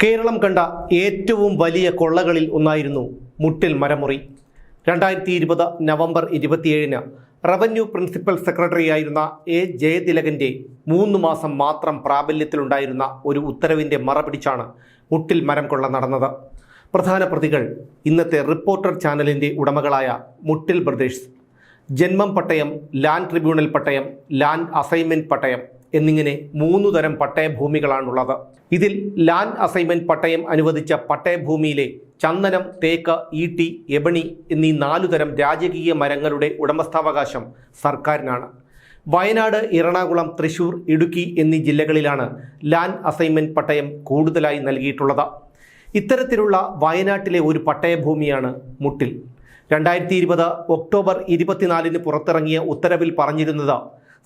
കേരളം കണ്ട ഏറ്റവും വലിയ കൊള്ളകളിൽ ഒന്നായിരുന്നു മുട്ടിൽ മരമുറി. 2020 നവംബർ 27-ന് റവന്യൂ പ്രിൻസിപ്പൽ സെക്രട്ടറിയായിരുന്ന എ ജയതിലകൻ്റെ 3 മാസം മാത്രം പ്രാബല്യത്തിലുണ്ടായിരുന്ന ഒരു ഉത്തരവിൻ്റെ മറപിടിച്ചാണ് മുട്ടിൽ മരം കൊള്ള നടന്നത്. പ്രധാന പ്രതികൾ ഇന്നത്തെ റിപ്പോർട്ടർ ചാനലിൻ്റെ ഉടമകളായ മുട്ടിൽ ബ്രദേഴ്സ്. ജന്മം പട്ടയം, ലാൻഡ് ട്രിബ്യൂണൽ പട്ടയം, ലാൻഡ് അസൈൻമെൻറ്റ് പട്ടയം എന്നിങ്ങനെ 3 തരം പട്ടയഭൂമികളാണുള്ളത്. ഇതിൽ ലാൻഡ് അസൈൻമെൻറ്റ് പട്ടയം അനുവദിച്ച പട്ടയഭൂമിയിലെ ചന്ദനം, തേക്ക്, ഈട്ടി, എബണി എന്നീ 4 തരം രാജകീയ മരങ്ങളുടെ ഉടമസ്ഥാവകാശം സർക്കാരിനാണ്. വയനാട്, എറണാകുളം, തൃശൂർ, ഇടുക്കി എന്നീ ജില്ലകളിലാണ് ലാൻഡ് അസൈൻമെൻറ്റ് പട്ടയം കൂടുതലായി നൽകിയിട്ടുള്ളത്. ഇത്തരത്തിലുള്ള വയനാട്ടിലെ ഒരു പട്ടയഭൂമിയാണ് മുട്ടിൽ. 2020 ഒക്ടോബർ 24-ന് പുറത്തിറങ്ങിയ ഉത്തരവിൽ പറഞ്ഞിരുന്നത്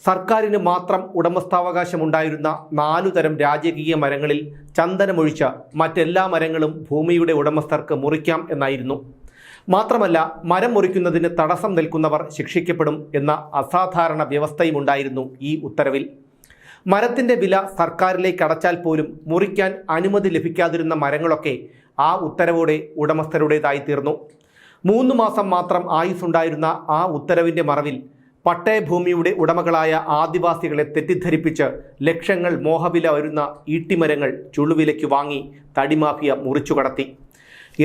സർക്കാരിന് മാത്രം ഉടമസ്ഥാവകാശമുണ്ടായിരുന്ന 4 തരം രാജകീയ മരങ്ങളിൽ ചന്ദനമൊഴിച്ച മറ്റെല്ലാ മരങ്ങളും ഭൂമിയുടെ ഉടമസ്ഥർക്ക് മുറിക്കാം എന്നായിരുന്നു. മാത്രമല്ല, മരം മുറിക്കുന്നതിന് തടസ്സം നിൽക്കുന്നവർ ശിക്ഷിക്കപ്പെടും എന്ന അസാധാരണ വ്യവസ്ഥയുമുണ്ടായിരുന്നു ഈ ഉത്തരവിൽ. മരത്തിൻ്റെ വില സർക്കാരിലേക്ക് അടച്ചാൽ പോലും മുറിക്കാൻ അനുമതി ലഭിക്കാതിരുന്ന മരങ്ങളൊക്കെ ആ ഉത്തരവോടെ ഉടമസ്ഥരുടേതായി തീർന്നു. 3 മാസം മാത്രം ആയുസ്സുണ്ടായിരുന്ന ആ ഉത്തരവിൻ്റെ മറവിൽ പട്ടയഭൂമിയുടെ ഉടമകളായ ആദിവാസികളെ തെറ്റിദ്ധരിപ്പിച്ച് ലക്ഷങ്ങൾ മോഹവില വരുന്ന ഈട്ടിമരങ്ങൾ ചുളുവിലയ്ക്ക് വാങ്ങി തടിമാഫിയ മുറിച്ചുകടത്തി.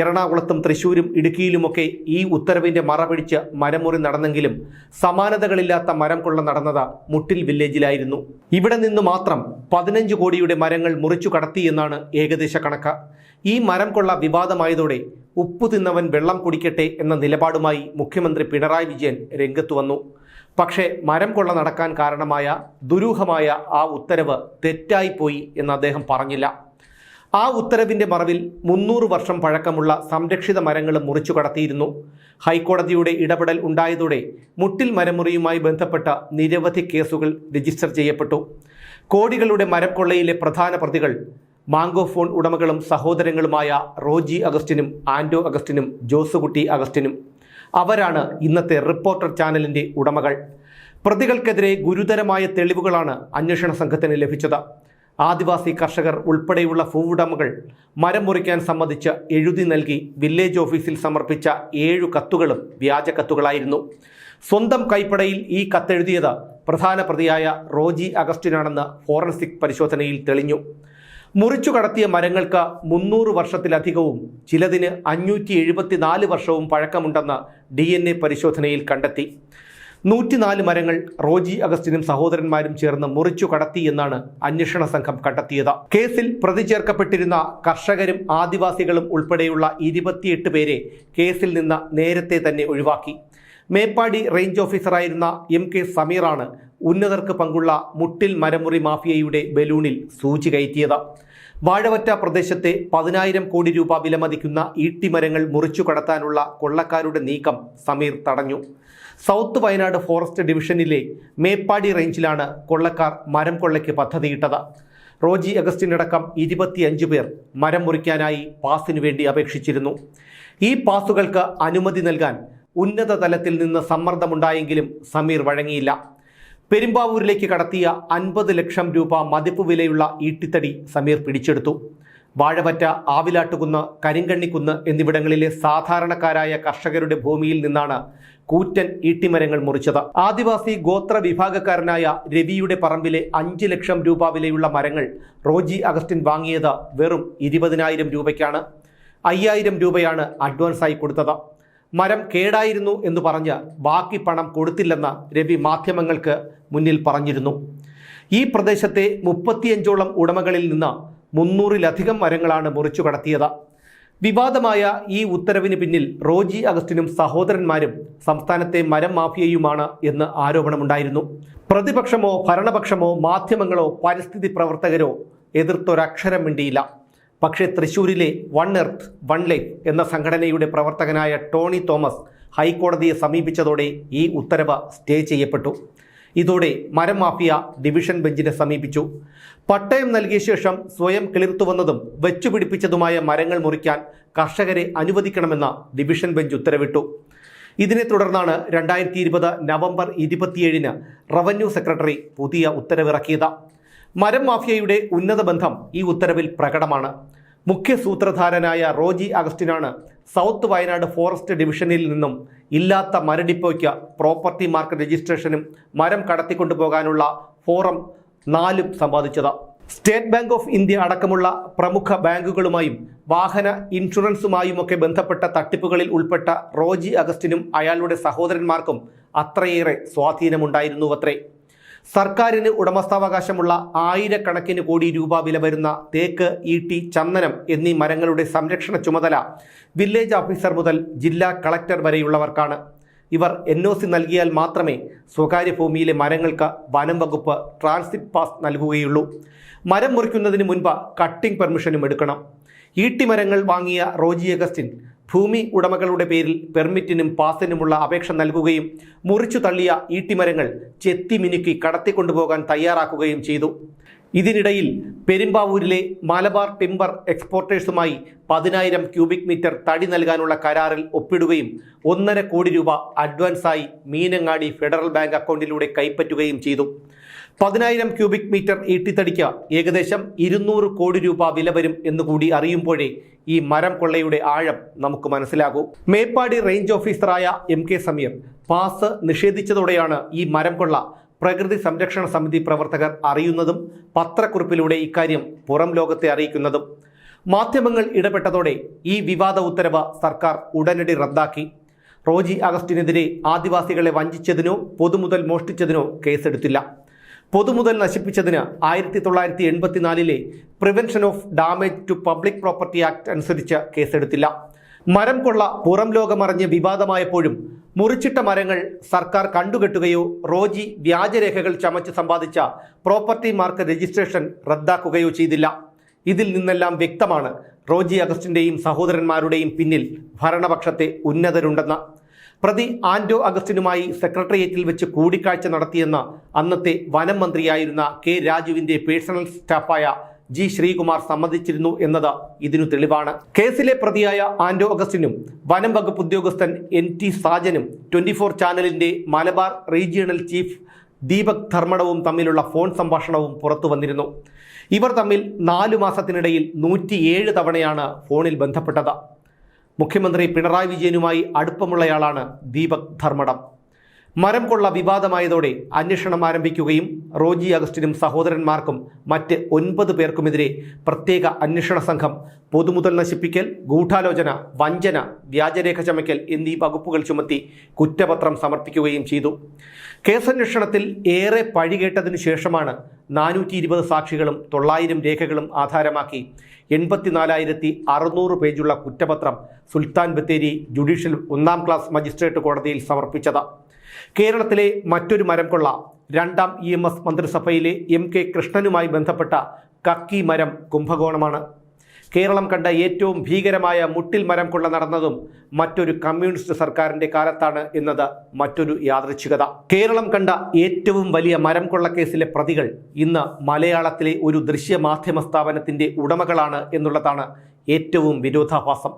എറണാകുളത്തും തൃശ്ശൂരും ഇടുക്കിയിലുമൊക്കെ ഈ ഉത്തരവിൻ്റെ മറപിടിച്ച് മരമുറി നടന്നെങ്കിലും സമാനതകളില്ലാത്ത മരം കൊള്ള നടന്നത് മുട്ടിൽ വില്ലേജിലായിരുന്നു. ഇവിടെ നിന്ന് മാത്രം 15 കോടിയുടെ മരങ്ങൾ മുറിച്ചു കടത്തി എന്നാണ് ഏകദേശ കണക്ക്. ഈ മരം കൊള്ള വിവാദമായതോടെ ഉപ്പു തിന്നവൻ വെള്ളം കുടിക്കട്ടെ എന്ന നിലപാടുമായി മുഖ്യമന്ത്രി പിണറായി വിജയൻ രംഗത്തു വന്നു. പക്ഷേ മരം കൊള്ള നടക്കാൻ കാരണമായ ദുരൂഹമായ ആ ഉത്തരവ് തെറ്റായിപ്പോയി എന്ന് അദ്ദേഹം പറഞ്ഞില്ല. ആ ഉത്തരവിൻ്റെ മറവിൽ 300 വർഷം പഴക്കമുള്ള സംരക്ഷിത മരങ്ങൾ മുറിച്ചു കടത്തിയിരുന്നു. ഹൈക്കോടതിയുടെ ഇടപെടൽ ഉണ്ടായതോടെ മുട്ടിൽ മരമുറിയുമായി ബന്ധപ്പെട്ട നിരവധി കേസുകൾ രജിസ്റ്റർ ചെയ്യപ്പെട്ടു. കോടികളുടെ മരം കൊള്ളയിലെ പ്രധാന പ്രതികൾ മാംഗോ ഫോൺ ഉടമകളും സഹോദരങ്ങളുമായ റോജി അഗസ്റ്റിനും ആൻഡോ അഗസ്റ്റിനും ജോസുകുട്ടി അഗസ്റ്റിനും. അവരാണ് ഇന്നത്തെ റിപ്പോർട്ടർ ചാനലിൻ്റെ ഉടമകൾ. പ്രതികൾക്കെതിരെ ഗുരുതരമായ തെളിവുകളാണ് അന്വേഷണ സംഘത്തിന് ലഭിച്ചത്. ആദിവാസി കർഷകർ ഉൾപ്പെടെയുള്ള ഭൂവുടമകൾ മരം മുറിക്കാൻ സമ്മതിച്ച് എഴുതി നൽകി വില്ലേജ് ഓഫീസിൽ സമർപ്പിച്ച 7 കത്തുകളും വ്യാജ കത്തുകളായിരുന്നു. സ്വന്തം കൈപ്പടയിൽ ഈ കത്തെഴുതിയത് പ്രധാന പ്രതിയായ റോജി അഗസ്റ്റിനാണെന്ന് ഫോറൻസിക് പരിശോധനയിൽ തെളിഞ്ഞു. മുറിച്ചു കടത്തിയ മരങ്ങൾക്ക് 300 വർഷത്തിലധികവും ചിലതിന് 574 വർഷവും പഴക്കമുണ്ടെന്ന് DNA പരിശോധനയിൽ കണ്ടെത്തി. 104 മരങ്ങൾ റോജി അഗസ്റ്റിനും സഹോദരന്മാരും ചേർന്ന് മുറിച്ചു കടത്തി എന്നാണ് അന്വേഷണ സംഘം കണ്ടെത്തിയത്. കേസിൽ പ്രതി ചേർക്കപ്പെട്ടിരുന്ന കർഷകരും ആദിവാസികളും ഉൾപ്പെടെയുള്ള 28 പേരെ കേസിൽ നിന്ന് നേരത്തെ തന്നെ ഒഴിവാക്കി. മേപ്പാടി റേഞ്ച് ഓഫീസറായിരുന്ന MK സമീറാണ് ഉന്നതർക്ക് പങ്കുള്ള മുട്ടിൽ മരമുറി മാഫിയയുടെ ബലൂണിൽ സൂചി കയറ്റിയത്. വാഴവറ്റ പ്രദേശത്തെ 10,000 കോടി രൂപ വിലമതിക്കുന്ന ഈട്ടിമരങ്ങൾ മുറിച്ചു കടത്താനുള്ള കൊള്ളക്കാരുടെ നീക്കം സമീർ തടഞ്ഞു. സൗത്ത് വയനാട് ഫോറസ്റ്റ് ഡിവിഷനിലെ മേപ്പാടി റേഞ്ചിലാണ് കൊള്ളക്കാർ മരം കൊള്ളയ്ക്ക് പദ്ധതിയിട്ടത്. റോജി അഗസ്റ്റിനടക്കം 25 പേർ മരം മുറിക്കാനായി പാസിനു വേണ്ടി അപേക്ഷിച്ചിരുന്നു. ഈ പാസുകൾക്ക് അനുമതി നൽകാൻ ഉന്നത തലത്തിൽ നിന്ന് സമ്മർദ്ദമുണ്ടായെങ്കിലും സമീർ വഴങ്ങിയില്ല. പെരുമ്പാവൂരിലേക്ക് കടത്തിയ 50 ലക്ഷം രൂപ മതിപ്പ് വിലയുള്ള ഈട്ടിത്തടി സമീർ പിടിച്ചെടുത്തു. വാഴവറ്റ, ആവിലാട്ടുകുന്ന്, കരിങ്കണ്ണിക്കുന്ന് എന്നിവിടങ്ങളിലെ സാധാരണക്കാരായ കർഷകരുടെ ഭൂമിയിൽ നിന്നാണ് കൂറ്റൻ ഈട്ടിമരങ്ങൾ മുറിച്ചത്. ആദിവാസി ഗോത്ര വിഭാഗക്കാരനായ രവിയുടെ പറമ്പിലെ 5 ലക്ഷം രൂപ വിലയുള്ള മരങ്ങൾ റോജി അഗസ്റ്റിൻ വാങ്ങിയത് വെറും 20,000 രൂപയ്ക്കാണ്. 5,000 രൂപയാണ് അഡ്വാൻസായി കൊടുത്തത്. മരം കേടായിരുന്നു എന്ന് പറഞ്ഞ് ബാക്കി പണം കൊടുത്തില്ലെന്ന് രവി മാധ്യമങ്ങൾക്ക് മുന്നിൽ പറഞ്ഞിരുന്നു. ഈ പ്രദേശത്തെ 35ഓളം ഉടമകളിൽ നിന്ന് 300-ലധികം മരങ്ങളാണ് മുറിച്ചു കടത്തിയത്. വിവാദമായ ഈ ഉത്തരവിന് പിന്നിൽ റോജി അഗസ്റ്റിനും സഹോദരന്മാരും സംസ്ഥാനത്തെ മരം മാഫിയയുമാണ് എന്ന് ആരോപണമുണ്ടായിരുന്നു. പ്രതിപക്ഷമോ ഭരണപക്ഷമോ മാധ്യമങ്ങളോ പരിസ്ഥിതി പ്രവർത്തകരോ എതിർത്തൊരക്ഷരം മിണ്ടിയില്ല. പക്ഷേ തൃശ്ശൂരിലെ വൺ എർത്ത് വൺ ലൈഫ് എന്ന സംഘടനയുടെ പ്രവർത്തകനായ ടോണി തോമസ് ഹൈക്കോടതിയെ സമീപിച്ചതോടെ ഈ ഉത്തരവ് സ്റ്റേ ചെയ്യപ്പെട്ടു. ഇതോടെ മരം മാഫിയ ഡിവിഷൻ ബെഞ്ചിനെ സമീപിച്ചു. പട്ടയം നൽകിയ ശേഷം സ്വയം കിളിർത്തുവന്നതും വെച്ചുപിടിപ്പിച്ചതുമായ മരങ്ങൾ മുറിക്കാൻ കർഷകരെ അനുവദിക്കണമെന്ന ഡിവിഷൻ ബെഞ്ച് ഉത്തരവിട്ടു. ഇതിനെ തുടർന്നാണ് 2020 നവംബർ 27-ന് റവന്യൂ സെക്രട്ടറി പുതിയ ഉത്തരവിറക്കിയത്. മരം മാഫിയയുടെ ഉന്നത ബന്ധം ഈ ഉത്തരവിൽ പ്രകടമാണ്. മുഖ്യ സൂത്രധാരനായ റോജി അഗസ്റ്റിനാണ് സൗത്ത് വയനാട് ഫോറസ്റ്റ് ഡിവിഷനിൽ നിന്നും ഇല്ലാത്ത മരഡിപ്പോയ്ക്ക് പ്രോപ്പർട്ടി മാർക്ക് രജിസ്ട്രേഷനും മരം കടത്തിക്കൊണ്ടുപോകാനുള്ള ഫോറം 4 സമ്പാദിച്ചത്. സ്റ്റേറ്റ് ബാങ്ക് ഓഫ് ഇന്ത്യ അടക്കമുള്ള പ്രമുഖ ബാങ്കുകളുമായും വാഹന ഇൻഷുറൻസുമായുമൊക്കെ ബന്ധപ്പെട്ട തട്ടിപ്പുകളിൽ ഉൾപ്പെട്ട റോജി അഗസ്റ്റിനും അയാളുടെ സഹോദരന്മാർക്കും അത്രയേറെ സ്വാധീനമുണ്ടായിരുന്നുവത്രേ. സർക്കാരിന് ഉടമസ്ഥാവകാശമുള്ള ആയിരക്കണക്കിന് കോടി രൂപ വില വരുന്ന തേക്ക്, ഈട്ടി, ചന്ദനം എന്നീ മരങ്ങളുടെ സംരക്ഷണ ചുമതല വില്ലേജ് ഓഫീസർ മുതൽ ജില്ലാ കളക്ടർ വരെയുള്ളവർക്കാണ്. ഇവർ NOC നൽകിയാൽ മാത്രമേ സ്വകാര്യ ഭൂമിയിലെ മരങ്ങൾക്ക് വനം വകുപ്പ് ട്രാൻസിറ്റ് പാസ് നൽകുകയുള്ളൂ. മരം മുറിക്കുന്നതിന് മുൻപ് കട്ടിംഗ് പെർമിഷനും എടുക്കണം. ഈട്ടിമരങ്ങൾ വാങ്ങിയ റോജി അഗസ്റ്റിൻ ഭൂമി ഉടമകളുടെ പേരിൽ പെർമിറ്റിനും പാസിനുമുള്ള അപേക്ഷ നൽകുകയും മുറിച്ചു തള്ളിയ ഈട്ടിമരങ്ങൾ ചെത്തിമിനുക്കി കടത്തിക്കൊണ്ടുപോകാൻ തയ്യാറാക്കുകയും ചെയ്തു. ഇതിനിടയിൽ പെരുമ്പാവൂരിലെ മലബാർ ടിമ്പർ എക്സ്പോർട്ടേഴ്സുമായി 10,000 ക്യൂബിക് മീറ്റർ തടി നൽകാനുള്ള കരാറിൽ ഒപ്പിടുകയും 1.5 കോടി രൂപ അഡ്വാൻസായി മീനങ്ങാടി ഫെഡറൽ ബാങ്ക് അക്കൗണ്ടിലൂടെ കൈപ്പറ്റുകയും ചെയ്തു. 10,000 ക്യൂബിക് മീറ്റർ ഈട്ടിത്തടിക്ക് ഏകദേശം 200 കോടി രൂപ വില വരും എന്നുകൂടി അറിയുമ്പോഴേ ഈ മരം കൊള്ളയുടെ ആഴം നമുക്ക് മനസ്സിലാകൂ. മേപ്പാടി റേഞ്ച് ഓഫീസറായ MK സമീർ പാസ് നിഷേധിച്ചതോടെയാണ് ഈ മരം കൊള്ള പ്രകൃതി സംരക്ഷണ സമിതി പ്രവർത്തകർ അറിയുന്നതും പത്രക്കുറിപ്പിലൂടെ ഇക്കാര്യം പുറം ലോകത്തെ അറിയിക്കുന്നതും. മാധ്യമങ്ങൾ ഇടപെട്ടതോടെ ഈ വിവാദ ഉത്തരവ് സർക്കാർ ഉടനടി റദ്ദാക്കി. റോജി അഗസ്റ്റിനെതിരെ ആദിവാസികളെ വഞ്ചിച്ചതിനോ പൊതുമുതൽ മോഷ്ടിച്ചതിനോ കേസെടുത്തില്ല. പൊതുമുതൽ നശിപ്പിച്ചതിന് 1984 prevention of damage to public property act അനുസരിച്ച് കേസെടുത്തില്ല. മരം കൊള്ള പുറം ലോകമറിഞ്ഞ് വിവാദമായപ്പോഴും മുറിച്ചിട്ട മരങ്ങൾ സർക്കാർ കണ്ടുകെട്ടുകയോ റോജി വ്യാജരേഖകൾ ചമച്ച് സമ്പാദിച്ച പ്രോപ്പർട്ടി മാർക്ക് രജിസ്ട്രേഷൻ റദ്ദാക്കുകയോ ചെയ്തില്ല. ഇതിൽ നിന്നെല്ലാം വ്യക്തമാണ് റോജി അഗസ്റ്റിൻ്റെയും സഹോദരന്മാരുടെയും പിന്നിൽ ഭരണപക്ഷത്തെ ഉന്നതരുണ്ടെന്ന്. പ്രതി ആൻഡോ അഗസ്റ്റിനുമായി സെക്രട്ടേറിയറ്റിൽ വെച്ച് കൂടിക്കാഴ്ച നടത്തിയെന്ന് അന്നത്തെ വനം മന്ത്രിയായിരുന്ന K രാജുവിൻ്റെ പേഴ്സണൽ സ്റ്റാഫായ G ശ്രീകുമാർ സമ്മതിച്ചിരുന്നു എന്നത് ഇതിനു തെളിവാണ്. കേസിലെ പ്രതിയായ ആൻഡോ അഗസ്റ്റിനും വനം വകുപ്പ് ഉദ്യോഗസ്ഥൻ NT സാജനും 24 ചാനലിൻ്റെ മലബാർ റീജിയണൽ ചീഫ് ദീപക് ധർമ്മടവും തമ്മിലുള്ള ഫോൺ സംഭാഷണവും പുറത്തു വന്നിരുന്നു. ഇവർ തമ്മിൽ 4 മാസത്തിനിടയിൽ 107 തവണയാണ് ഫോണിൽ ബന്ധപ്പെട്ടത്. മുഖ്യമന്ത്രി പിണറായി വിജയനുമായി അടുപ്പമുള്ളയാളാണ് ദീപക് ധർമ്മടം. മരം കൊള്ള വിവാദമായതോടെ അന്വേഷണം ആരംഭിക്കുകയും റോജി അഗസ്റ്റിനും സഹോദരന്മാർക്കും മറ്റ് 9 പേർക്കുമെതിരെ പ്രത്യേക അന്വേഷണ സംഘം പൊതുമുതൽ നശിപ്പിക്കൽ, ഗൂഢാലോചന, വഞ്ചന, വ്യാജരേഖ ചമയ്ക്കൽ എന്നീ വകുപ്പുകൾ ചുമത്തി കുറ്റപത്രം സമർപ്പിക്കുകയും ചെയ്തു. കേസന്വേഷണത്തിൽ ഏറെ പഴികേട്ടതിനു ശേഷമാണ് 420 സാക്ഷികളും 900 രേഖകളും ആധാരമാക്കി 84,600 പേജുള്ള കുറ്റപത്രം Sultan Bathery judicial 1ാം class magistrate കോടതിയിൽ സമർപ്പിച്ചത്. കേരളത്തിലെ മറ്റൊരു മരം കൊള്ള 2ാം EMS മന്ത്രിസഭയിലെ MK കൃഷ്ണനുമായി ബന്ധപ്പെട്ട കക്കി മരം കുംഭകോണമാണ്. കേരളം കണ്ട ഏറ്റവും ഭീകരമായ മുട്ടിൽ മരം കൊള്ള നടന്നതും മറ്റൊരു കമ്മ്യൂണിസ്റ്റ് സർക്കാരിൻ്റെ കാലത്താണ് എന്നത് മറ്റൊരു യാദൃച്ഛികത. കേരളം കണ്ട ഏറ്റവും വലിയ മരം കൊള്ളക്കേസിലെ പ്രതികൾ ഇന്ന് മലയാളത്തിലെ ഒരു ദൃശ്യമാധ്യമ സ്ഥാപനത്തിൻ്റെ ഉടമകളാണ് എന്നുള്ളതാണ് ഏറ്റവും വിരോധാഭാസം.